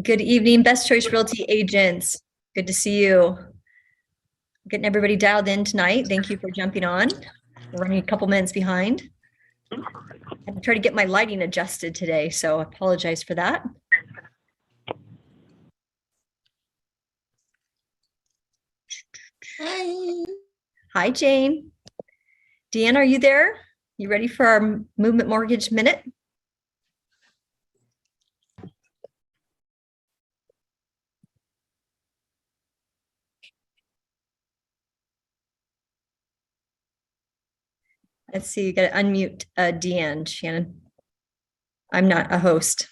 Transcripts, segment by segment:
Good evening, Best Choice Realty agents. Good to see you. Getting everybody dialed in tonight. Thank you for jumping on. We're running a couple minutes behind. I had to try to get my lighting adjusted today, so I apologize for that. Hi. Hi, Jane. Deanne, are you there? You ready for our Movement Mortgage Minute? Let's see, you got to unmute Deanne, Shannon. I'm not a host.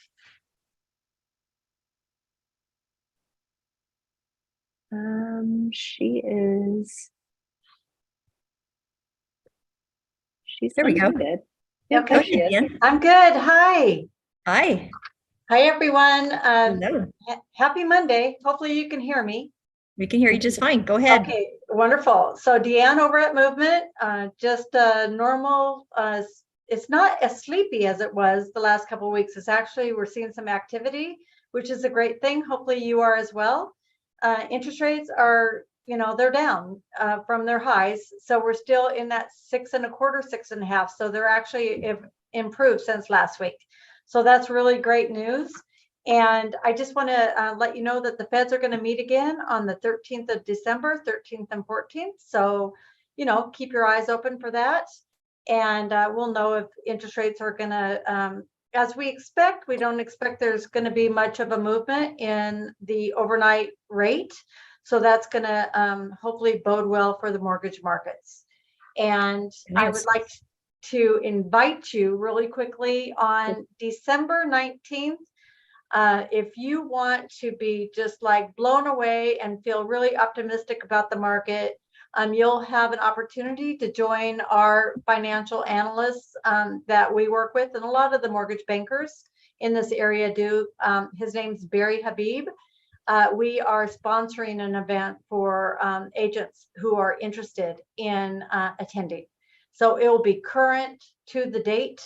She is. She's There we go. unmuted. Yep, go there ahead, she is. Deanne. I'm good. Hi. Hi. Hi, everyone. Hello. Happy Monday. Hopefully you can hear me. We can hear you just fine. Go ahead. Okay, wonderful. So Deanne over at Movement, just normal. It's not as sleepy as it was the last couple of weeks. It's actually, we're seeing some activity, which is a great thing. Hopefully you are as well. Interest rates are, they're down from their highs. So we're still in that 6.25, 6.5. So they're actually improved since last week. So that's really great news. And I just want to let you know that the Feds are going to meet again on the 13th of December, 13th and 14th. So, keep your eyes open for that. And we'll know if interest rates are going to, as we expect, we don't expect there's going to be much of a movement in the overnight rate. So that's going to hopefully bode well for the mortgage markets. And I would like to invite you really quickly on December 19th. If you want to be just like blown away and feel really optimistic about the market, you'll have an opportunity to join our financial analysts that we work with, and a lot of the mortgage bankers in this area do. His name's Barry Habib. We are sponsoring an event for agents who are interested in attending. So it will be current to the date.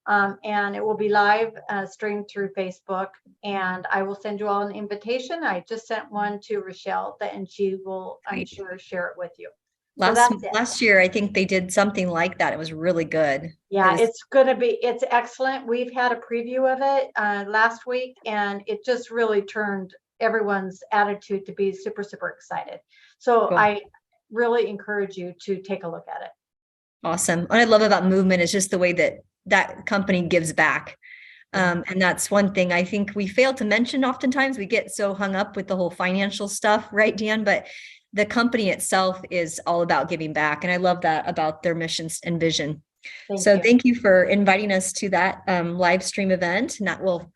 And it will be live streamed through Facebook, and I will send you all an invitation. I just sent one to Rochelle, and she will, I'm sure, share it with you. Last year, I think they did something like that. It was really good. Yeah, it's excellent. We've had a preview of it last week, and it just really turned everyone's attitude to be super, super excited. So cool. I really encourage you to take a look at it. Awesome. What I love about Movement is just the way that company gives back. And that's one thing I think we fail to mention oftentimes. We get so hung up with the whole financial stuff, right, Dan? But the company itself is all about giving back. And I love that about their missions and vision. Thank you for inviting us to that live stream event. And that will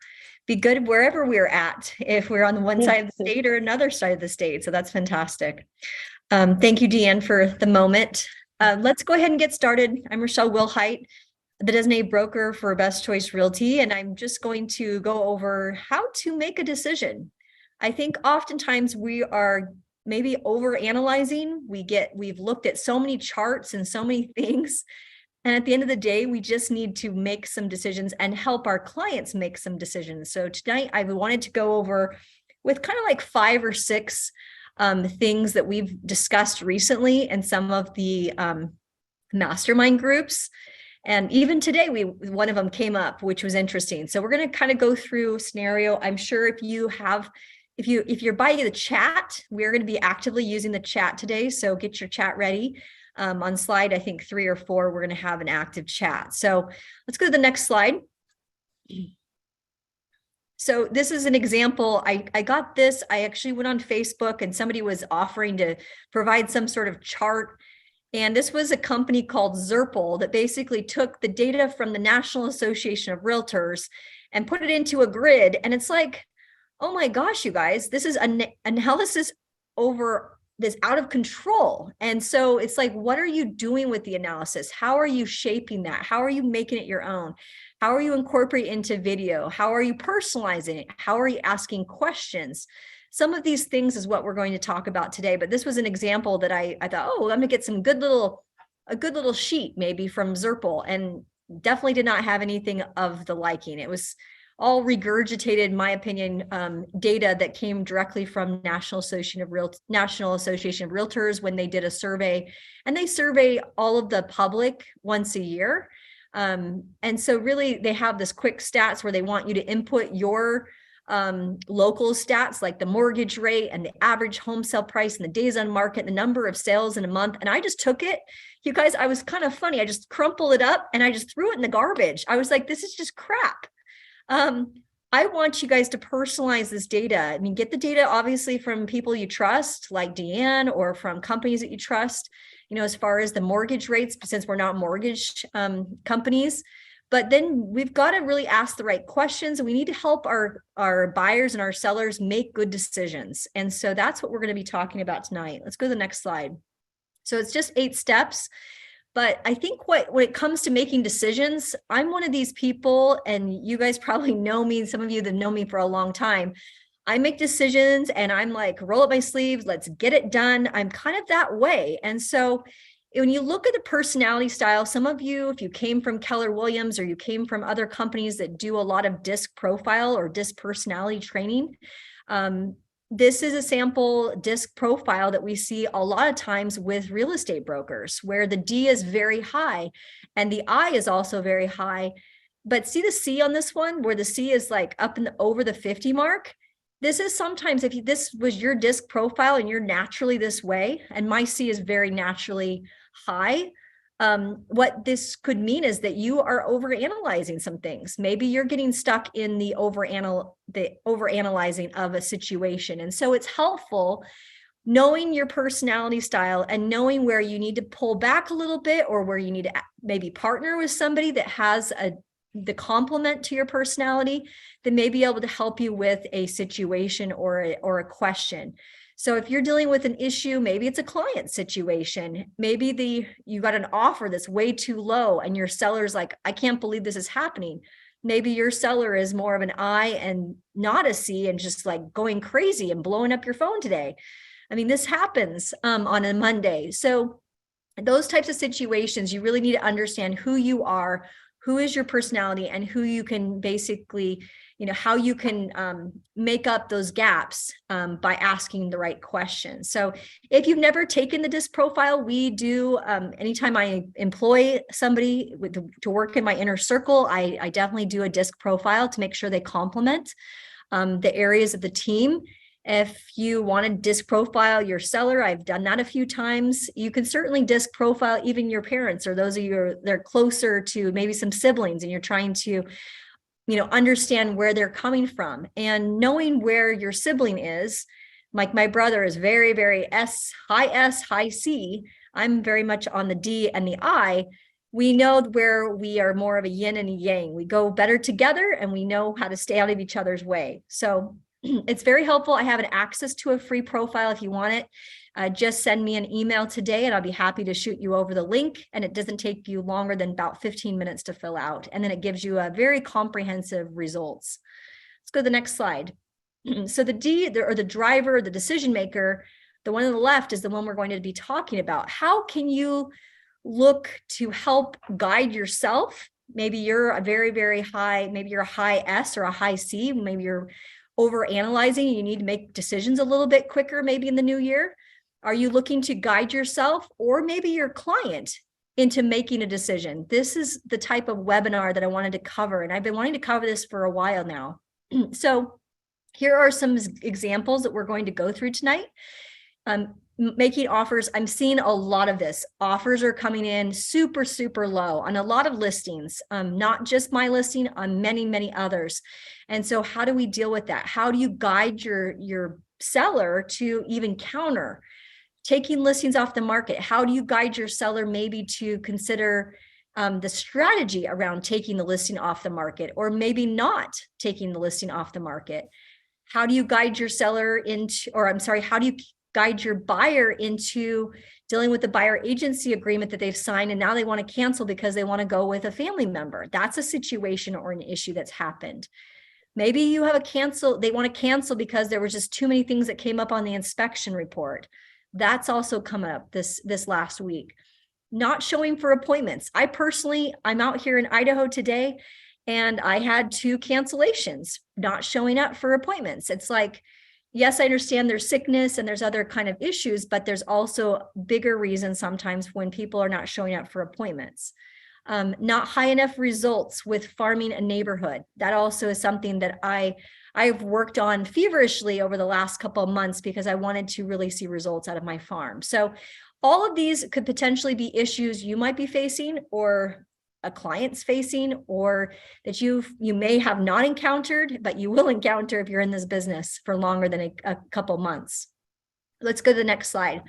be good wherever we're at, if we're on the one side of the state or another side of the state. So that's fantastic. Thank you, Deanne, for the moment. Let's go ahead and get started. I'm Rochelle Wilhite, the designated broker for Best Choice Realty, and I'm just going to go over how to make a decision. I think oftentimes we are maybe overanalyzing. We've looked at so many charts and so many things, and at the end of the day, we just need to make some decisions and help our clients make some decisions. So tonight, I wanted to go over with kind of like 5 or 6 things that we've discussed recently in some of the mastermind groups. And even today, one of them came up, which was interesting. So we're going to kind of go through a scenario. I'm sure if you're by the chat, we're going to be actively using the chat today. So get your chat ready. On slide, I think 3 or 4, we're going to have an active chat. So let's go to the next slide. So this is an example. I got this. I actually went on Facebook and somebody was offering to provide some sort of chart. And this was a company called Zirple that basically took the data from the National Association of Realtors and put it into a grid. And it's like, oh my gosh, you guys, this is an analysis over this out of control. And so it's like, what are you doing with the analysis? How are you shaping that? How are you making it your own? How are you incorporating into video? How are you personalizing it? How are you asking questions? Some of these things is what we're going to talk about today, but this was an example that I thought, oh, I'm gonna get a good little sheet maybe from Zirple, and definitely did not have anything of the liking. It was all regurgitated, in my opinion, data that came directly from National Association of Realtors when they did a survey, and they survey all of the public once a year. And so really they have this quick stats where they want you to input your local stats like the mortgage rate and the average home sale price and the days on market, the number of sales in a month. And I just took it, you guys, I was kind of funny. I just crumpled it up and I just threw it in the garbage. I was like, this is just crap. I want you guys to personalize this data. I mean, get the data obviously from people you trust, like Deanne, or from companies that you trust, you know, as far as the mortgage rates, since we're not mortgage companies. But then we've got to really ask the right questions, and we need to help our buyers and our sellers make good decisions. And so that's what we're going to be talking about tonight. Let's go to the next slide. So it's just 8 steps. But I think when it comes to making decisions, I'm one of these people, and you guys probably know me, some of you that know me for a long time. I make decisions and I'm like, roll up my sleeves, let's get it done. I'm kind of that way. And so when you look at the personality style, some of you, if you came from Keller Williams or you came from other companies that do a lot of DISC profile or DISC personality training, this is a sample DISC profile that we see a lot of times with real estate brokers, where the D is very high and the I is also very high. But see the C on this one, where the C is like up in over the 50 mark. This is sometimes, if this was your DISC profile and you're naturally this way, and my C is very naturally high, what this could mean is that you are overanalyzing some things. Maybe you're getting stuck in the overanalyzing of a situation. And so it's helpful knowing your personality style and knowing where you need to pull back a little bit, or where you need to maybe partner with somebody that has the complement to your personality that may be able to help you with a situation or a question. So if you're dealing with an issue, maybe it's a client situation, maybe you got an offer that's way too low and your seller's like, I can't believe this is happening. Maybe your seller is more of an I and not a C, and just like going crazy and blowing up your phone today. I mean, this happens on a Monday. So those types of situations, you really need to understand who you are, who is your personality, and who you can basically, you know, how you can make up those gaps by asking the right questions. So if you've never taken the DISC profile, we do, anytime I employ somebody to work in my inner circle, I definitely do a DISC profile to make sure they complement the areas of the team. If you want to DISC profile your seller, I've done that a few times. You can certainly DISC profile even your parents, or those of you they're closer to maybe some siblings, and you're trying to, you know, understand where they're coming from. And knowing where your sibling is, like my brother is very, very high C. I'm very much on the D and the I. We know where we are more of a yin and a yang. We go better together, and we know how to stay out of each other's way. So it's very helpful. I have an access to a free profile if you want it. Just send me an email today and I'll be happy to shoot you over the link. And it doesn't take you longer than about 15 minutes to fill out. And then it gives you a very comprehensive results. Let's go to the next slide. So the D, or the driver, the decision maker, the one on the left is the one we're going to be talking about. How can you look to help guide yourself? Maybe you're a very, very high, maybe you're a high S or a high C. Maybe you're overanalyzing. You need to make decisions a little bit quicker, maybe in the new year. Are you looking to guide yourself or maybe your client into making a decision? This is the type of webinar that I wanted to cover, and I've been wanting to cover this for a while now. So here are some examples that we're going to go through tonight. Making offers. I'm seeing a lot of this. Offers are coming in super, super low on a lot of listings, not just my listing, on many, many others. And so how do we deal with that? How do you guide your seller to even counter taking listings off the market? How do you guide your seller maybe to consider the strategy around taking the listing off the market, or maybe not taking the listing off the market? How do you guide your seller into, or I'm sorry, how do you guide your buyer into dealing with the buyer agency agreement that they've signed and now they want to cancel because they want to go with a family member? That's a situation or an issue that's happened. Maybe you have they want to cancel because there was just too many things that came up on the inspection report. That's also come up this last week. Not showing for appointments. I'm out here in Idaho today, And I had 2 cancellations, not showing up for appointments. It's like, yes, I understand there's sickness and there's other kind of issues, but there's also bigger reasons sometimes when people are not showing up for appointments. Not high enough results with farming a neighborhood. That also is something that I've worked on feverishly over the last couple of months because I wanted to really see results out of my farm. So all of these could potentially be issues you might be facing or a client's facing, or that you may have not encountered, but you will encounter if you're in this business for longer than a couple months. Let's go to the next slide.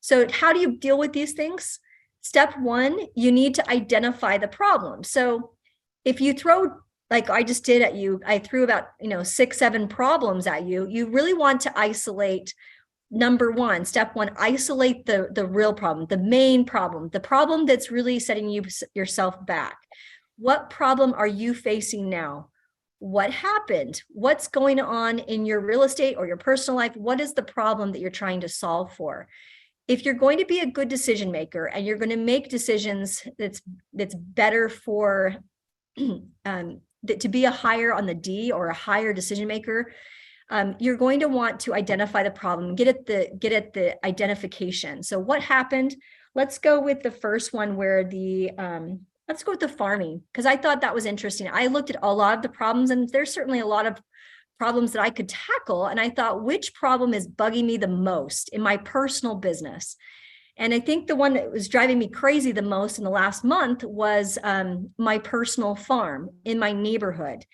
So how do you deal with these things? Step 1, you need to identify the problem. So if you throw, like I just did at you, I threw about 6, 7 problems at you. You really want to isolate. Number 1, step 1, isolate the real problem, the main problem, the problem that's really setting yourself back. What problem are you facing now? What happened? What's going on in your real estate or your personal life? What is the problem that you're trying to solve for? If you're going to be a good decision maker and you're going to make decisions that's better for to be a higher on the D or a higher decision maker, you're going to want to identify the problem, get at the identification. So what happened? Let's go with the first one where let's go with the farming, because I thought that was interesting. I looked at a lot of the problems, and there's certainly a lot of problems that I could tackle. And I thought, which problem is bugging me the most in my personal business? And I think the one that was driving me crazy the most in the last month was my personal farm in my neighborhood.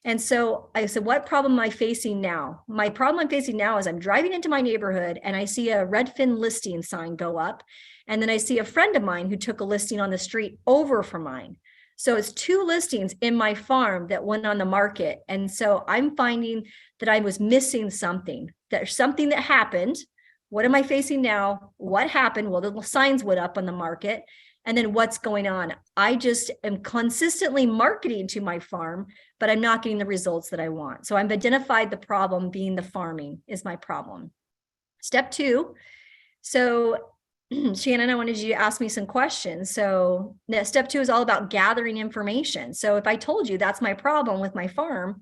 And so I said, what problem am I facing now? My problem I'm facing now is I'm driving into my neighborhood and I see a Redfin listing sign go up. And then I see a friend of mine who took a listing on the street over from mine. So it's 2 listings in my farm that went on the market. And so I'm finding that I was missing something. There's something that happened. What am I facing now? What happened? Well, the signs went up on the market. And then what's going on? I just am consistently marketing to my farm, but I'm not getting the results that I want. So I've identified the problem being the farming is my problem. Step 2. So Shannon, I wanted you to ask me some questions. So step 2 is all about gathering information. So if I told you that's my problem with my farm,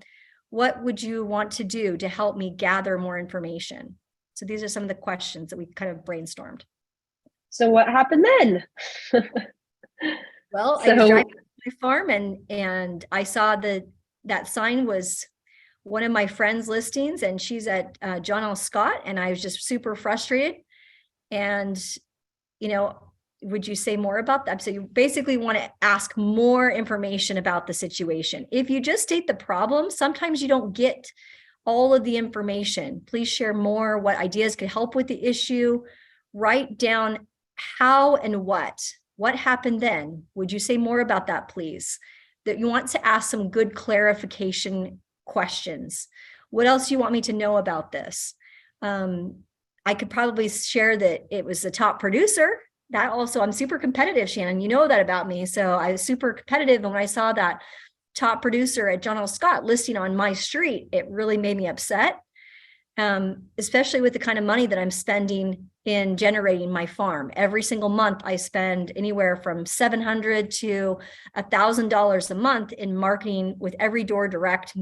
what would you want to do to help me gather more information? So these are some of the questions that we kind of brainstormed. So what happened then? Well, I was driving to my farm and I saw that sign was one of my friend's listings, and she's at John L. Scott, and I was just super frustrated. And, would you say more about that? So you basically want to ask more information about the situation. If you just state the problem, sometimes you don't get all of the information. Please share more. What ideas could help with the issue? Write down how and what happened then. Would you say more about that, please? That you want to ask some good clarification questions. What else do you want me to know about this? I could probably share that it was the top producer. That also, I'm super competitive, Shannon. You know that about me. So I was super competitive. And when I saw that top producer at John L. Scott listing on my street, it really made me upset. Especially with the kind of money that I'm spending in generating my farm. Every single month, I spend anywhere from $700 to $1,000 a month in marketing with every door direct,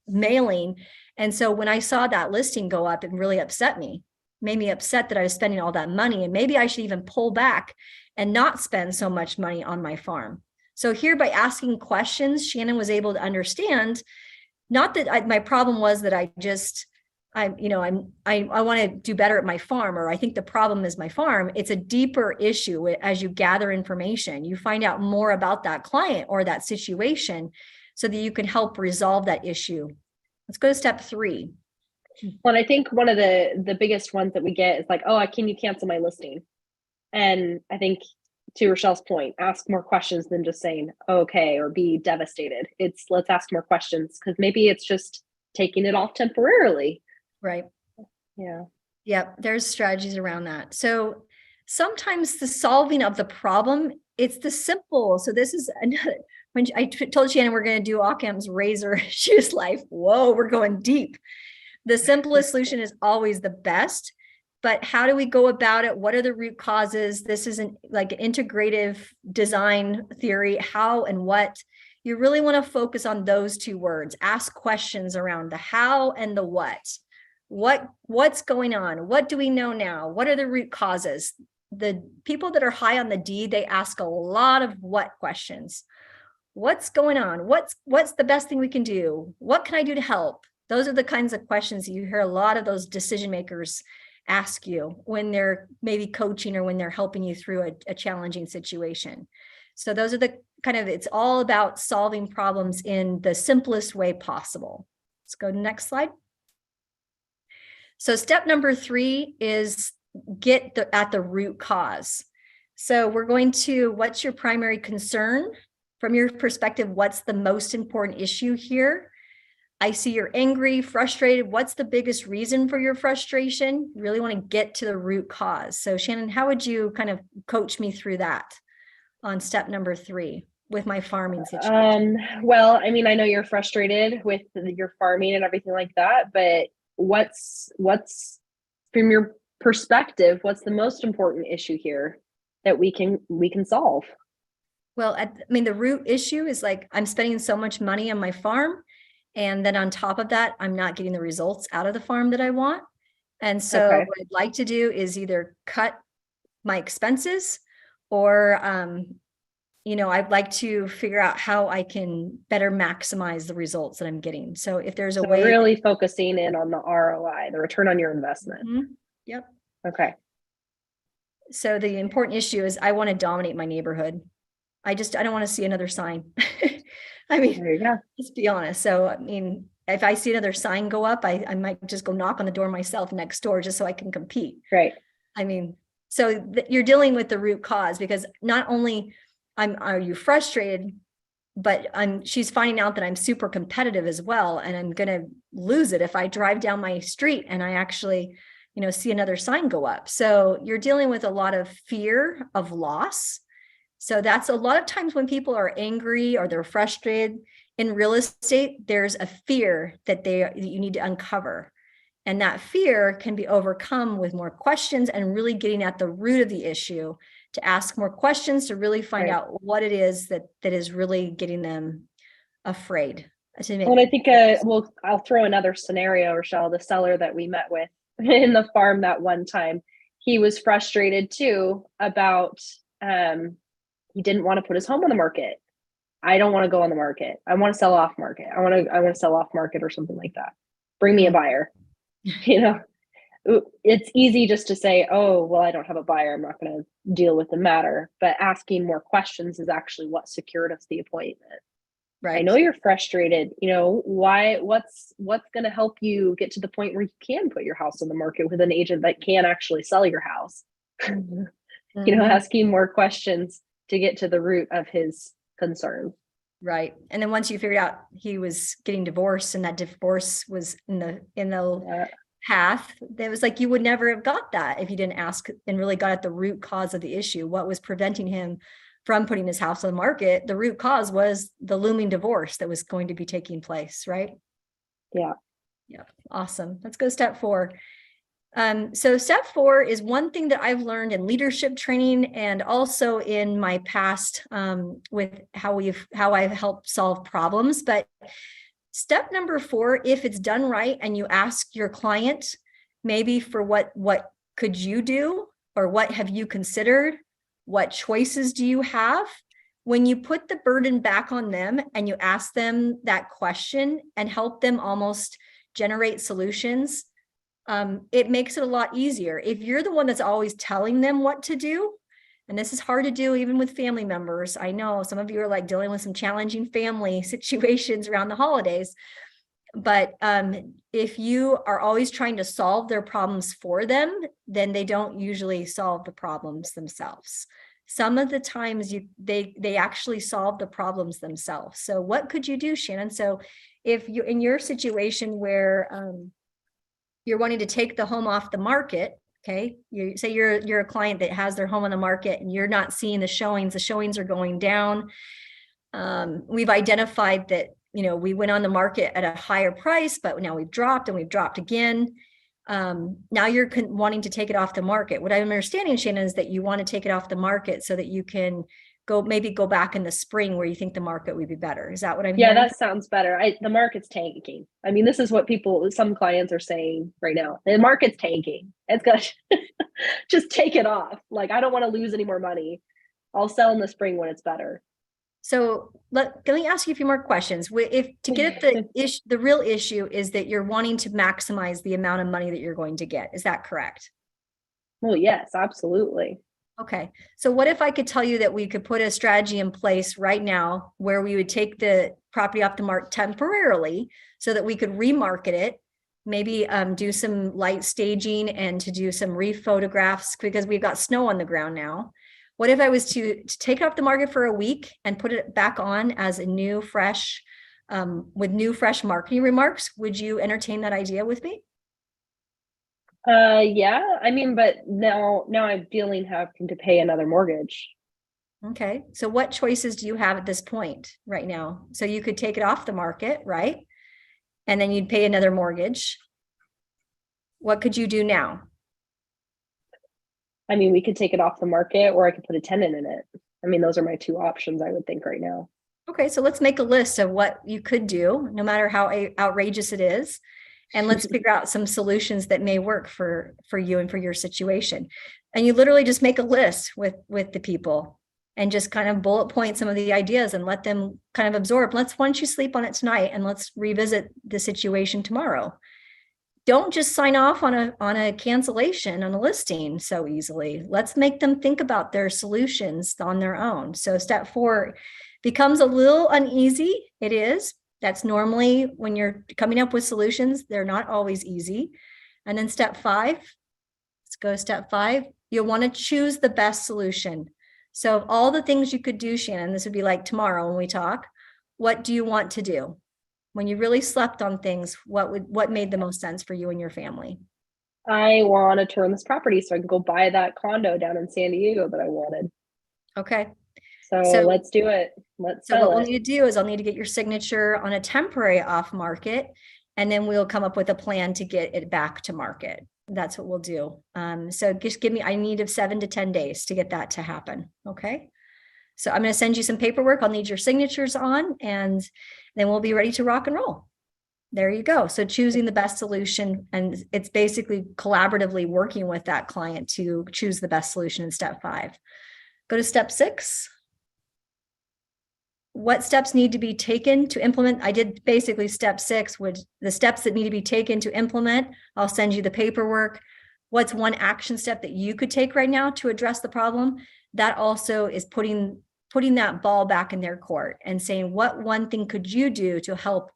mailing. And so when I saw that listing go up, it really upset me. Made me upset that I was spending all that money, and maybe I should even pull back and not spend so much money on my farm. So here, by asking questions, Shannon was able to understand, not that my problem was that I want to do better at my farm, or I think the problem is my farm. It's a deeper issue. As you gather information, you find out more about that client or that situation so that you can help resolve that issue. Let's go to step 3. Well, I think one of the biggest ones that we get is like, oh, can you cancel my listing? And I think, to Rochelle's point, ask more questions than just saying, okay, or be devastated. Let's ask more questions, because maybe it's just taking it off temporarily. Right. Yeah. Yep. There's strategies around that. So sometimes the solving of the problem, it's the simple. So this is another, when I told Shannon we're going to do Occam's razor, she was like, whoa, we're going deep. The simplest solution is always the best, but how do we go about it? What are the root causes? This isn't like an integrative design theory. How and what You really want to focus on those two words. Ask questions around the how and the what. What's going on? What do we know now? What are the root causes? The people that are high on the D, they ask a lot of what questions. What's going on? What's the best thing we can do? What can I do to help? Those are the kinds of questions that you hear a lot of those decision makers ask you when they're maybe coaching or when they're helping you through a challenging situation. So those are the kind of, it's all about solving problems in the simplest way possible. Let's go to the next slide. So step number 3 is get at the root cause. So we're going to, what's your primary concern? From your perspective, what's the most important issue here? I see you're angry, frustrated. What's the biggest reason for your frustration? You really want to get to the root cause. So Shannon, how would you kind of coach me through that on step number 3 with my farming situation? Well, I mean, I know you're frustrated with your farming and everything like that, but what's from your perspective, what's the most important issue here that we can solve? Well, I mean, the root issue is like, I'm spending so much money on my farm. And then on top of that, I'm not getting the results out of the farm that I want. And so Okay. what I'd like to do is either cut my expenses or, I'd like to figure out how I can better maximize the results that I'm getting. So if there's a way really focusing in on the ROI, the return on your investment. Mhm. Yep. Okay. So the important issue is I want to dominate my neighborhood. I don't want to see another sign. I mean, There you go. let's be honest. So, I mean, if I see another sign go up, I might just go knock on the door myself next door just so I can compete. Right. I mean, so you're dealing with the root cause, because not only are you frustrated, but she's finding out that I'm super competitive as well. And I'm going to lose it if I drive down my street and I actually, see another sign go up. So you're dealing with a lot of fear of loss. So that's a lot of times when people are angry or they're frustrated in real estate, there's a fear that you need to uncover. And that fear can be overcome with more questions and really getting at the root of the issue, to ask more questions, to really find out what it is that is really getting them afraid. Well, I think I'll throw another scenario, Rochelle. The seller that we met with in the farm that one time, he was frustrated too about he didn't want to put his home on the market. I don't want to go on the market. I want to sell off market. I want to sell off market or something like that. Bring me a buyer. It's easy just to say, oh, well, I don't have a buyer, I'm not going to deal with the matter. But asking more questions is actually what secured us the appointment. Right. I know you're frustrated. Why? What's going to help you get to the point where you can put your house on the market with an agent that can actually sell your house? Asking more questions to get to the root of his concern. Right. And then once you figured out he was getting divorced and that divorce was in the path, that was like, you would never have got that if you didn't ask and really got at the root cause of the issue. What was preventing him from putting his house on the market? The root cause was the looming divorce that was going to be taking place, right? Yeah. Yeah. Awesome. Let's go step 4. So step 4 is one thing that I've learned in leadership training and also in my past with how I've helped solve problems. But step number 4, if it's done right and you ask your client maybe for what could you do, or what have you considered, what choices do you have? When you put the burden back on them and you ask them that question and help them almost generate solutions, it makes it a lot easier. If you're the one that's always telling them what to do, and this is hard to do even with family members. I know some of you are like dealing with some challenging family situations around the holidays, but if you are always trying to solve their problems for them, then they don't usually solve the problems themselves. Some of the times they actually solve the problems themselves. So what could you do, Shannon? So if you're in your situation where you're wanting to take the home off the market, okay, you say you're a client that has their home on the market and you're not seeing the showings are going down. We've identified that, we went on the market at a higher price, but now we've dropped and we've dropped again. Now you're wanting to take it off the market. What I'm understanding, Shannon, is that you want to take it off the market so that you can maybe go back in the spring where you think the market would be better. Is that what I'm Yeah, hearing? that sounds better. The market's tanking. I mean, this is what some clients are saying right now. The market's tanking. It's gonna just take it off. Like, I don't want to lose any more money. I'll sell in the spring when it's better. So let me ask you a few more questions. If to get at the real issue is that you're wanting to maximize the amount of money that you're going to get. Is that correct? Well, yes, absolutely. Okay. So what if I could tell you that we could put a strategy in place right now where we would take the property off the market temporarily so that we could remarket it, maybe do some light staging and to do some rephotographs because we've got snow on the ground now. What if I was to take it off the market for a week and put it back on as a new, fresh, with new, fresh marketing remarks? Would you entertain that idea with me? Yeah, I mean, but now I'm having to pay another mortgage. Okay. So what choices do you have at this point right now? So you could take it off the market, right? And then you'd pay another mortgage. What could you do now? I mean, we could take it off the market or I could put a tenant in it. I mean, those are my two options, I would think right now. Okay. So let's make a list of what you could do, no matter how outrageous it is. And let's figure out some solutions that may work for you and for your situation. And you literally just make a list with the people and just kind of bullet point some of the ideas and let them kind of absorb. Why don't you sleep on it tonight and let's revisit the situation tomorrow. Don't just sign off on a cancellation on a listing so easily. Let's make them think about their solutions on their own. So step 4 becomes a little uneasy. It is. That's normally when you're coming up with solutions, they're not always easy. And then step 5, let's go to step 5. You'll want to choose the best solution. So of all the things you could do, Shannon, this would be like tomorrow when we talk, what do you want to do? When you really slept on things, what made the most sense for you and your family? I want to turn this property so I can go buy that condo down in San Diego that I wanted. Okay. So let's do it. Let's So sell what it. we'll need to do is I'll need to get your signature on a temporary off market, and then we'll come up with a plan to get it back to market. That's what we'll do. So just I need 7 to 10 days to get that to happen. Okay. So I'm going to send you some paperwork. I'll need your signatures on, and then we'll be ready to rock and roll. There you go. So choosing the best solution, and it's basically collaboratively working with that client to choose the best solution in step 5. Go to step 6. What steps need to be taken to implement? I did basically step 6 with the steps that need to be taken to implement. I'll send you the paperwork. What's one action step that you could take right now to address the problem? That also is putting that ball back in their court and saying, what one thing could you do to help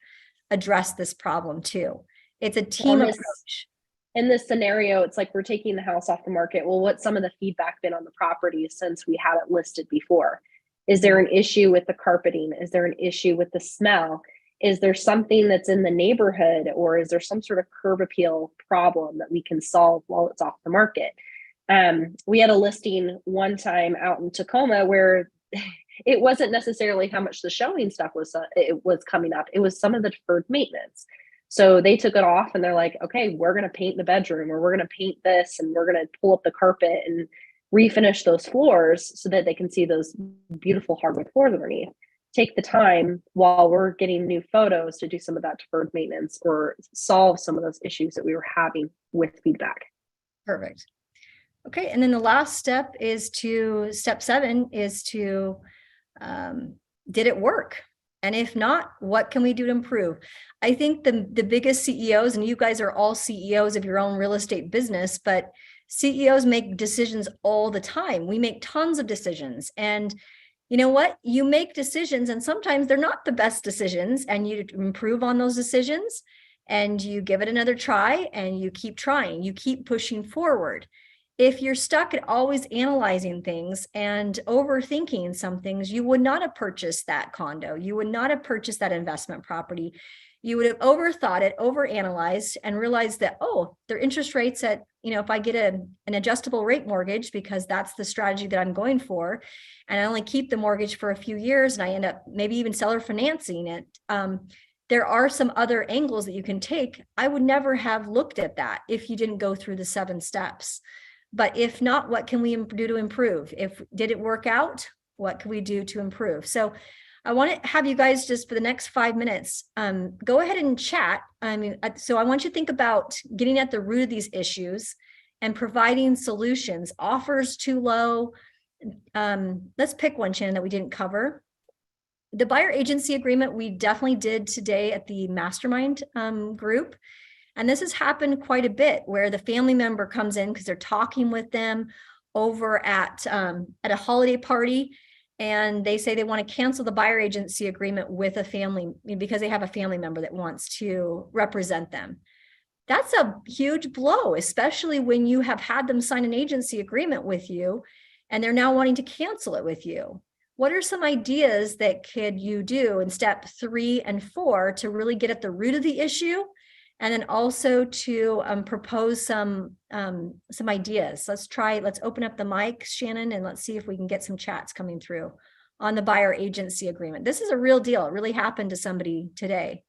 address this problem too? It's a team approach. In this scenario, it's like we're taking the house off the market. Well, what's some of the feedback been on the property since we had it listed before? Is there an issue with the carpeting? Is there an issue with the smell? Is there something that's in the neighborhood, or is there some sort of curb appeal problem that we can solve while it's off the market? We had a listing one time out in Tacoma where it wasn't necessarily how much the showing stuff was coming up. It was some of the deferred maintenance. So they took it off and they're like, okay, we're going to paint the bedroom, or we're going to paint this, and we're going to pull up the carpet and refinish those floors so that they can see those beautiful hardwood floors underneath. Take the time while we're getting new photos to do some of that deferred maintenance or solve some of those issues that we were having with feedback. Perfect. Okay. And then the last step is step 7 is to, did it work? And if not, what can we do to improve? I think the biggest CEOs, and you guys are all CEOs of your own real estate business, but CEOs make decisions all the time. We make tons of decisions, and you know what? You make decisions, and sometimes they're not the best decisions, and you improve on those decisions, and you give it another try, and you keep trying, you keep pushing forward. If you're stuck at always analyzing things and overthinking some things, you would not have purchased that condo. You would not have purchased that investment property. You would have overthought it, overanalyzed, and realized that, oh, their interest rates at, if I get an adjustable rate mortgage, because that's the strategy that I'm going for, and I only keep the mortgage for a few years and I end up maybe even seller financing it. There are some other angles that you can take. I would never have looked at that if you didn't go through the 7 steps. But if not, what can we do to improve? Did it work out? What can we do to improve? So I want to have you guys just for the next 5 minutes, go ahead and chat. So I want you to think about getting at the root of these issues and providing solutions. Offers too low. Let's pick one, Shannon, that we didn't cover. The buyer agency agreement we definitely did today at the Mastermind group. And this has happened quite a bit where the family member comes in because they're talking with them over at a holiday party, and they say they want to cancel the buyer agency agreement with a family because they have a family member that wants to represent them. That's a huge blow, especially when you have had them sign an agency agreement with you and they're now wanting to cancel it with you. What are some ideas that could you do in step 3 and 4 to really get at the root of the issue? And then also to propose some ideas. Let's open up the mic, Shannon, and let's see if we can get some chats coming through on the buyer agency agreement. This is a real deal. It really happened to somebody today.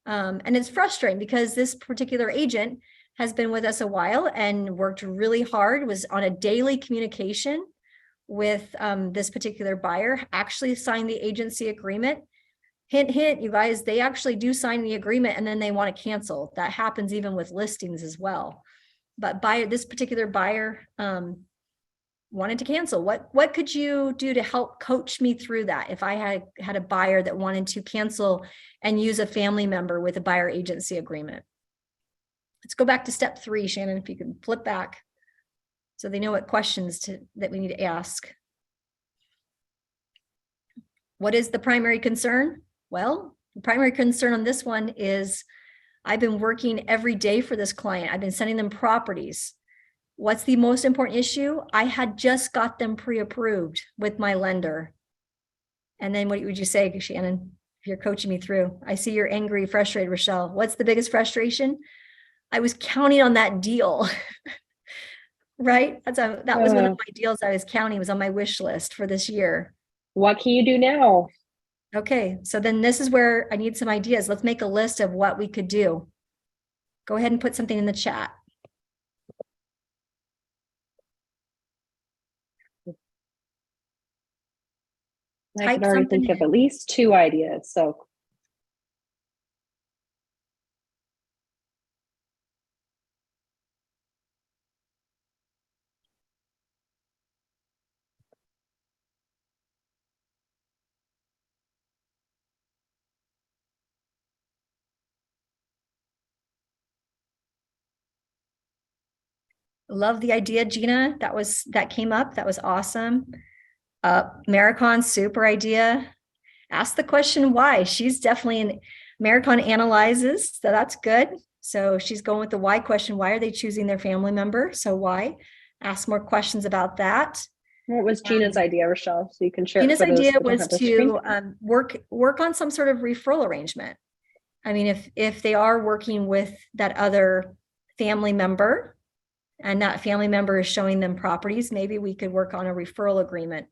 And it's frustrating because this particular agent has been with us a while and worked really hard, was on a daily communication with this particular buyer, actually signed the agency agreement. Hint, hint, you guys, they actually do sign the agreement and then they want to cancel. That happens even with listings as well. But this particular buyer wanted to cancel. What could you do to help coach me through that? If I had a buyer that wanted to cancel and use a family member with a buyer agency agreement. Let's go back to step 3, Shannon, if you can flip back so they know what questions that we need to ask. What is the primary concern? Well, the primary concern on this one is I've been working every day for this client. I've been sending them properties. What's the most important issue? I had just got them pre-approved with my lender. And then what would you say, Shannon, if you're coaching me through? I see you're angry, frustrated, Rochelle. What's the biggest frustration? I was counting on that deal, right? That was one of my deals I was counting, was on my wish list for this year. What can you do now? Okay, so then this is where I need some ideas. Let's make a list of what we could do. Go ahead and put something in the chat. I can already think of at least 2 ideas. So Love the idea, Gina. That came up. That was awesome. Maricon, super idea. Ask the question why. She's definitely an Maricon analyzes, so that's good. So she's going with the why question. Why are they choosing their family member? So why? Ask more questions about that. What was Gina's idea, Rochelle? So you can share. Gina's idea was to work on some sort of referral arrangement. I mean, if they are working with that other family member, and that family member is showing them properties, maybe we could work on a referral agreement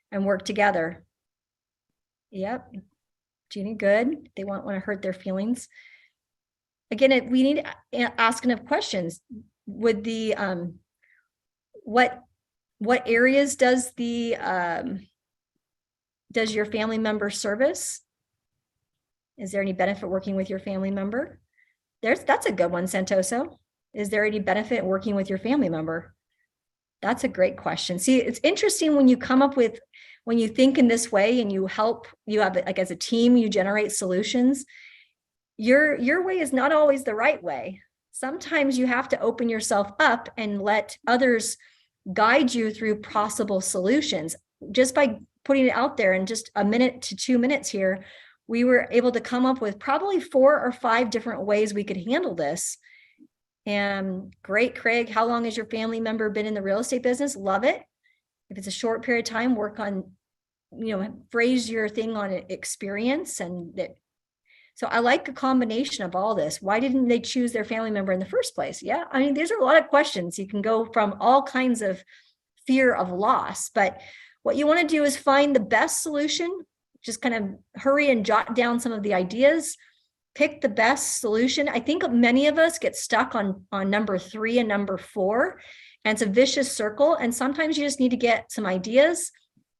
and work together. Yep. Jeannie, good. They won't want to hurt their feelings. Again, we need to ask enough questions. Would the, what areas does your family member service? Is there any benefit working with your family member? That's a good one, Santoso. Is there any benefit working with your family member? That's a great question. See, it's interesting when you when you think in this way and you have like as a team, you generate solutions. Your way is not always the right way. Sometimes you have to open yourself up and let others guide you through possible solutions. Just by putting it out there in just a minute to 2 minutes here, we were able to come up with probably 4 or 5 different ways we could handle this. And great, Craig, how long has your family member been in the real estate business? Love it. If it's a short period of time, work on, phrase your thing on experience. So I like a combination of all this. Why didn't they choose their family member in the first place? Yeah, I mean, there's a lot of questions. You can go from all kinds of fear of loss, but what you want to do is find the best solution. Just kind of hurry and jot down some of the ideas. Pick the best solution. I think many of us get stuck on number 3 and number 4, and it's a vicious circle. And sometimes you just need to get some ideas,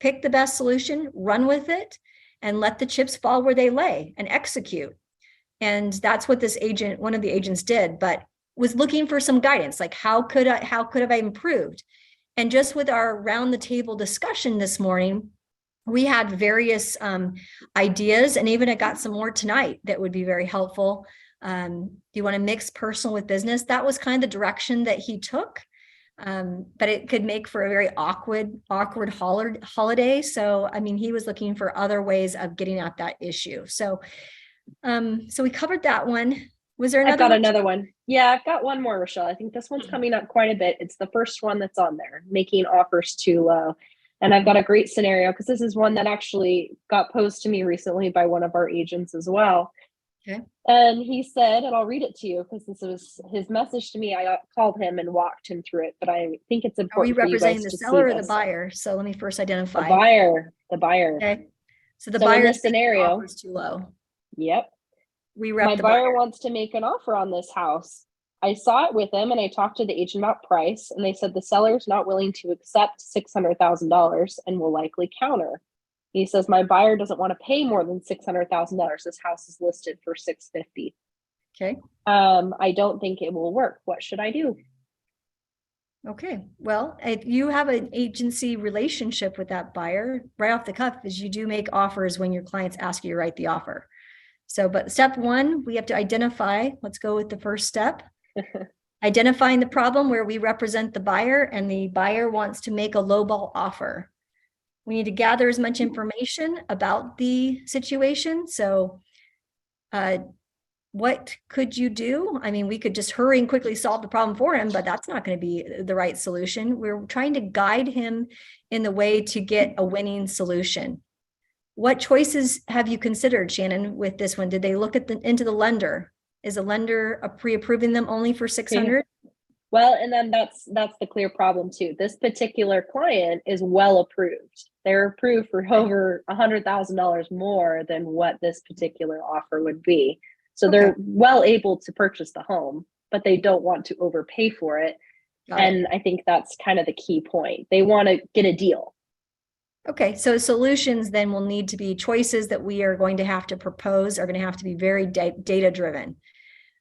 pick the best solution, run with it, and let the chips fall where they lay and execute. And that's what this agent, one of the agents did, but was looking for some guidance, like how could have I improved? And just with our round the table discussion this morning, we had various ideas, and even I got some more tonight that would be very helpful. Do you want to mix personal with business? That was kind of the direction that he took. But it could make for a very awkward holiday. So, I mean, he was looking for other ways of getting at that issue. So we covered that one. Was there another? I've got another one. Yeah, I've got one more, Rochelle. I think this one's coming up quite a bit. It's the first one that's on there, making offers too low. And I've got a great scenario because this is one that actually got posed to me recently by one of our agents as well. Okay. And he said, and I'll read it to you because this was his message to me. I called him and walked him through it, but I think it's important. Are you representing the seller or the this. buyer? So let me first identify. The buyer. Okay. So the buyer in this scenario is too low. Yep. My buyer wants to make an offer on this house. I saw it with him and I talked to the agent about price, and they said the seller's not willing to accept $600,000 and will likely counter. He says, my buyer doesn't want to pay more than $600,000. This house is listed for $650,000. Okay. I don't think it will work. What should I do? Okay. Well, if you have an agency relationship with that buyer, right off the cuff is you do make offers when your clients ask you to write the offer. So, but step one, we have to identify, let's go with the first step. Identifying the problem where we represent the buyer and the buyer wants to make a lowball offer. We need to gather as much information about the situation. So what could you do? I mean, we could just hurry and quickly solve the problem for him, but that's not going to be the right solution. We're trying to guide him in the way to get a winning solution. What choices have you considered, Shannon, with this one? Did they look at into the lender? Is the lender pre-approving them only for 600? Well, and then that's the clear problem too. This particular client is well approved. They're approved for over $100,000 more than what this particular offer would be. So they're well able to purchase the home, but they don't want to overpay for it. And I think that's kind of the key point. They want to get a deal. Okay, so solutions then will need to be choices that we are going to have to propose are going to have to be very data driven.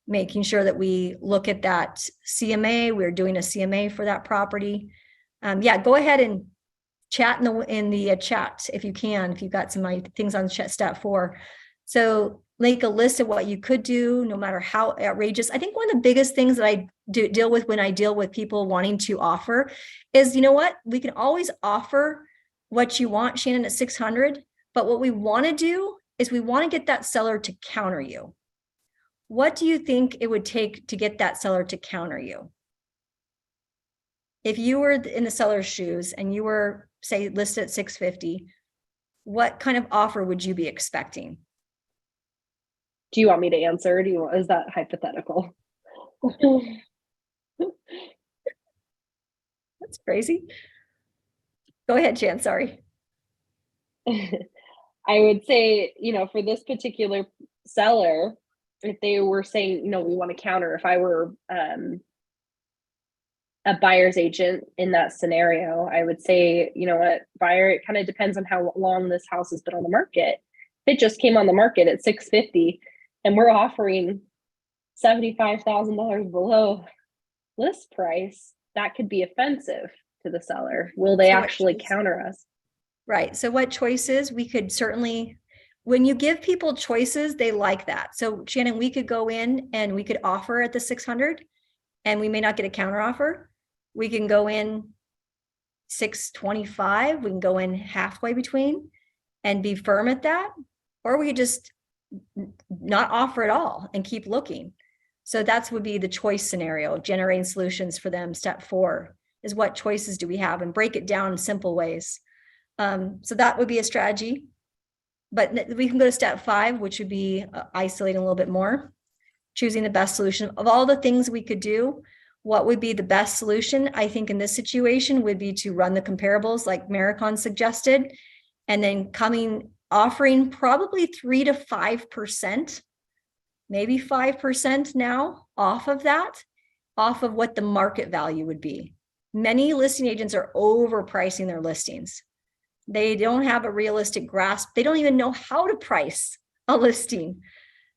Making sure that we look at that CMA. We're doing a CMA for that property. Yeah, go ahead and chat in the chat if you can, if you've got some things on step 4. So make a list of what you could do, no matter how outrageous. I think one of the biggest things that I deal with when I deal with people wanting to offer is, you know what, we can always offer what you want, Shannon, at 600, but what we want to do is we want to get that seller to counter you. What do you think it would take to get that seller to counter you? If you were in the seller's shoes and you were, say, listed at 650, what kind of offer would you be expecting? Do you want me to answer? Is that hypothetical? That's crazy. Go ahead, Jan, sorry. I would say, for this particular seller, if they were saying, we want to counter, if I were a buyer's agent in that scenario, I would say, what, buyer, it kind of depends on how long this house has been on the market. If it just came on the market at $650 and we're offering $75,000 below list price, that could be offensive to the seller. Will they actually counter us? Right. So what choices we could certainly, when you give people choices, they like that. So Shannon, we could go in and we could offer at the 600 and we may not get a counter offer. We can go in 625. We can go in halfway between and be firm at that, or we could just not offer at all and keep looking. So that would be the choice scenario, generating solutions for them. Step 4 is what choices do we have, and break it down in simple ways. So that would be a strategy. But we can go to step 5, which would be isolating a little bit more, choosing the best solution. Of all the things we could do, what would be the best solution? I think in this situation would be to run the comparables like Maricon suggested, and then offering probably 3 to 5%, maybe 5% now off of that, off of what the market value would be. Many listing agents are overpricing their listings. They don't have a realistic grasp. They don't even know how to price a listing.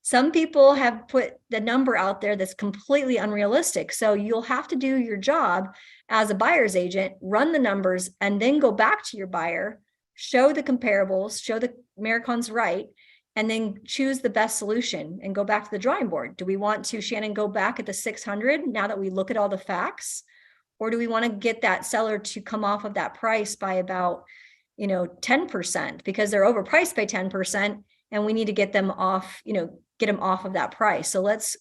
Some people have put the number out there that's completely unrealistic. So you'll have to do your job as a buyer's agent, run the numbers, and then go back to your buyer, show the comparables, show the Americon's right, and then choose the best solution and go back to the drawing board. Do we want to, Shannon, go back at the 600 now that we look at all the facts? Or do we want to get that seller to come off of that price by about, 10%, because they're overpriced by 10% and we need to get them off, get them off of that price. So let's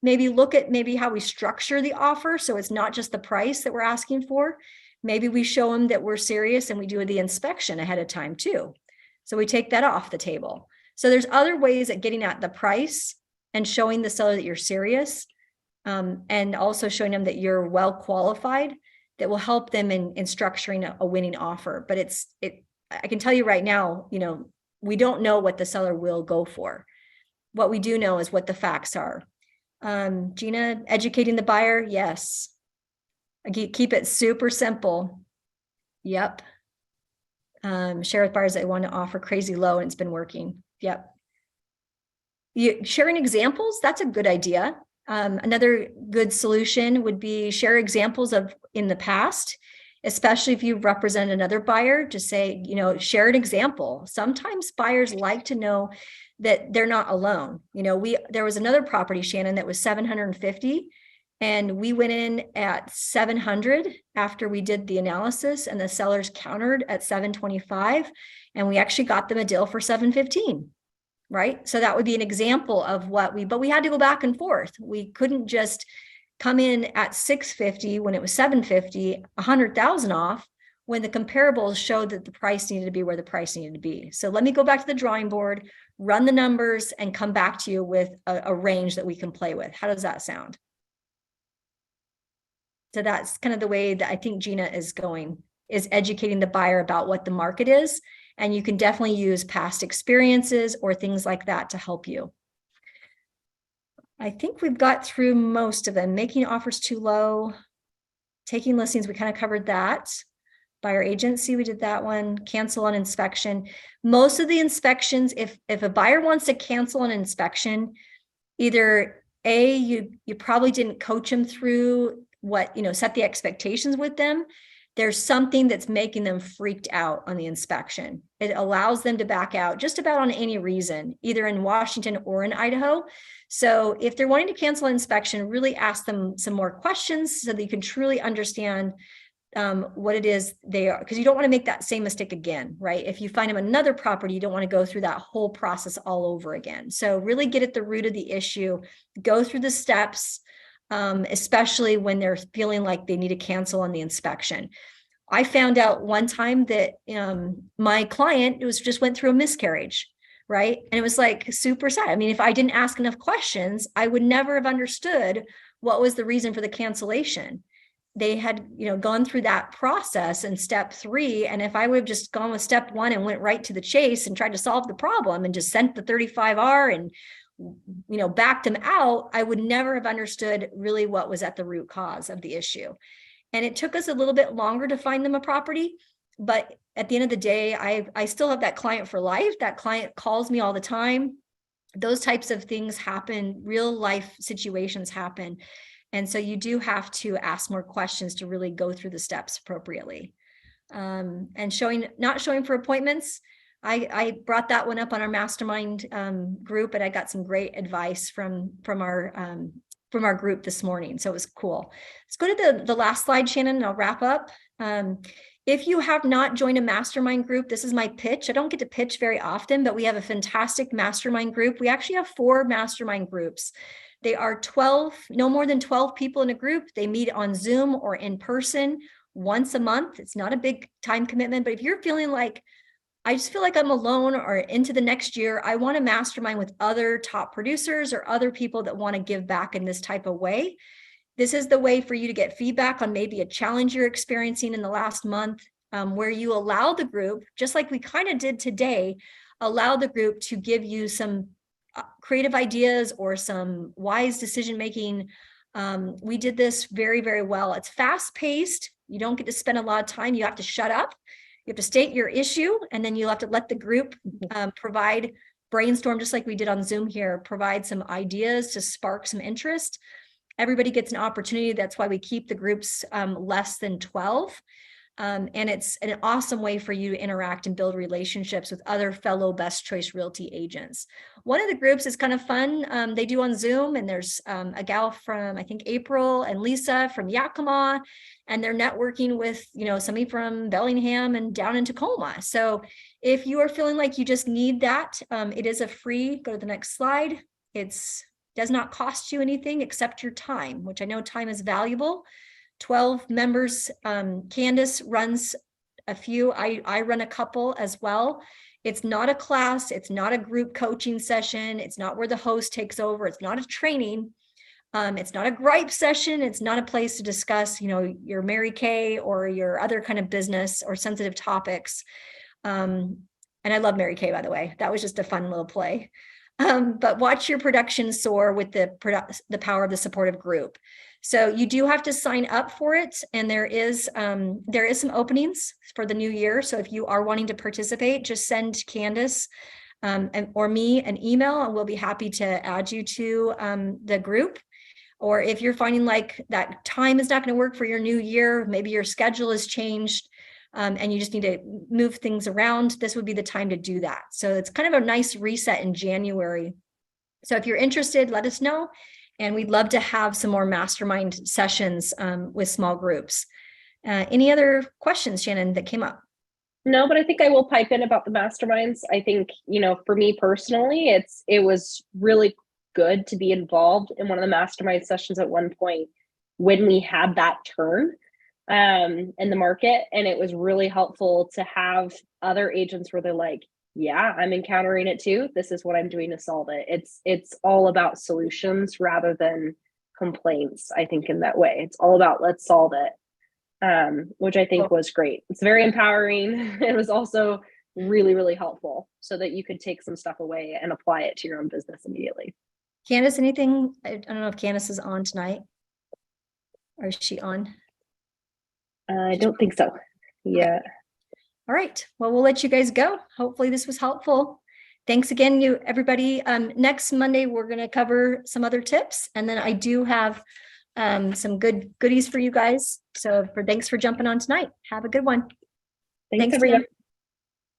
maybe look at how we structure the offer. So it's not just the price that we're asking for. Maybe we show them that we're serious and we do the inspection ahead of time too. So we take that off the table. So there's other ways at getting at the price and showing the seller that you're serious, and also showing them that you're well qualified, that will help them in structuring a winning offer. But I can tell you right now, we don't know what the seller will go for. What we do know is what the facts are. Gina, educating the buyer, yes. Keep it super simple. Yep. Share with buyers that want to offer crazy low and it's been working. Yep. Sharing examples, that's a good idea. Another good solution would be share examples of in the past, especially if you represent another buyer. Just say, share an example. Sometimes buyers like to know that they're not alone. There was another property, Shannon, that was 750, and we went in at 700 after we did the analysis, and the sellers countered at 725, and we actually got them a deal for 715. Right. So that would be an example of but we had to go back and forth. We couldn't just come in at 650 when it was 750, 100,000 off, when the comparables showed that the price needed to be where the price needed to be. So let me go back to the drawing board, run the numbers, and come back to you with a range that we can play with. How does that sound? So that's kind of the way that I think Gina is going, is educating the buyer about what the market is. And you can definitely use past experiences or things like that to help you. I think we've got through most of them. Making offers too low, taking listings, we kind of covered that. Buyer agency, we did that one. Cancel on inspection. Most of the inspections, if a buyer wants to cancel an inspection, either you probably didn't coach them through set the expectations with them. There's something that's making them freaked out on the inspection. It allows them to back out just about on any reason, either in Washington or in Idaho. So if they're wanting to cancel an inspection, really ask them some more questions so that you can truly understand what it is they are, because you don't want to make that same mistake again, right? If you find them another property, you don't want to go through that whole process all over again. So really get at the root of the issue, go through the steps, especially when they're feeling like they need to cancel on the inspection. I found out one time that my client just went through a miscarriage, right? And it was like super sad. I mean, if I didn't ask enough questions, I would never have understood what was the reason for the cancellation. They had, gone through that process in step 3. And if I would have just gone with step 1 and went right to the chase and tried to solve the problem and just sent the 35R and backed them out, I would never have understood really what was at the root cause of the issue. And it took us a little bit longer to find them a property, but at the end of the day, I still have that client for life. That client calls me all the time. Those types of things happen, real life situations happen. And so you do have to ask more questions to really go through the steps appropriately. And not showing for appointments. I brought that one up on our mastermind group, and I got some great advice from our group this morning. So it was cool. Let's go to the last slide, Shannon, and I'll wrap up. If you have not joined a mastermind group, this is my pitch. I don't get to pitch very often, but we have a fantastic mastermind group. We actually have 4 mastermind groups. They are no more than 12 people in a group. They meet on Zoom or in person once a month. It's not a big time commitment, but if you're feeling like, I just feel like I'm alone or into the next year, I want to mastermind with other top producers or other people that want to give back in this type of way. This is the way for you to get feedback on maybe a challenge you're experiencing in the last month, where you allow the group, just like we kind of did today, allow the group to give you some creative ideas or some wise decision-making. We did this very, very well. It's fast-paced. You don't get to spend a lot of time. You have to shut up You have to state your issue, and then you'll have to let the group brainstorm, just like we did on Zoom here, provide some ideas to spark some interest. Everybody gets an opportunity. That's why we keep the groups less than 12. And it's an awesome way for you to interact and build relationships with other fellow Best Choice Realty agents. One of the groups is kind of fun. They do on Zoom, and there's a gal from, I think, April and Lisa from Yakima, and they're networking with, somebody from Bellingham and down in Tacoma. So if you are feeling like you just need that, it is a free, go to the next slide. It's does not cost you anything except your time, which I know time is valuable. 12 members. Candace runs a few. I run a couple as well. It's not a class. It's not a group coaching session. It's not where the host takes over. It's not a training. It's not a gripe session. It's not a place to discuss, your Mary Kay or your other kind of business or sensitive topics. And I love Mary Kay, by the way. That was just a fun little play. But watch your production soar with the power of the supportive group. So you do have to sign up for it, and there is some openings for the new year. So if you are wanting to participate, just send Candace or me an email, and we'll be happy to add you to the group. Or if you're finding like that time is not going to work for your new year, maybe your schedule has changed, and you just need to move things around, this would be the time to do that. So it's kind of a nice reset in January. So if you're interested, let us know. And we'd love to have some more mastermind sessions with small groups. Any other questions, Shannon, that came up? No, but I think I will pipe in about the masterminds. I think, for me personally, it was really good to be involved in one of the mastermind sessions at one point when we had that turn in the market. And it was really helpful to have other agents where they're like, yeah, I'm encountering it too. This is what I'm doing to solve it. It's all about solutions rather than complaints. I think in that way, it's all about let's solve it, which I think was great. It's very empowering. It was also really, really helpful so that you could take some stuff away and apply it to your own business immediately. Candace, anything? I don't know if Candace is on tonight. Or is she on? I don't think so. Yeah. All right. Well, we'll let you guys go. Hopefully this was helpful. Thanks again, everybody. Next Monday, we're going to cover some other tips. And then I do have some goodies for you guys. So thanks for jumping on tonight. Have a good one. Thanks everyone.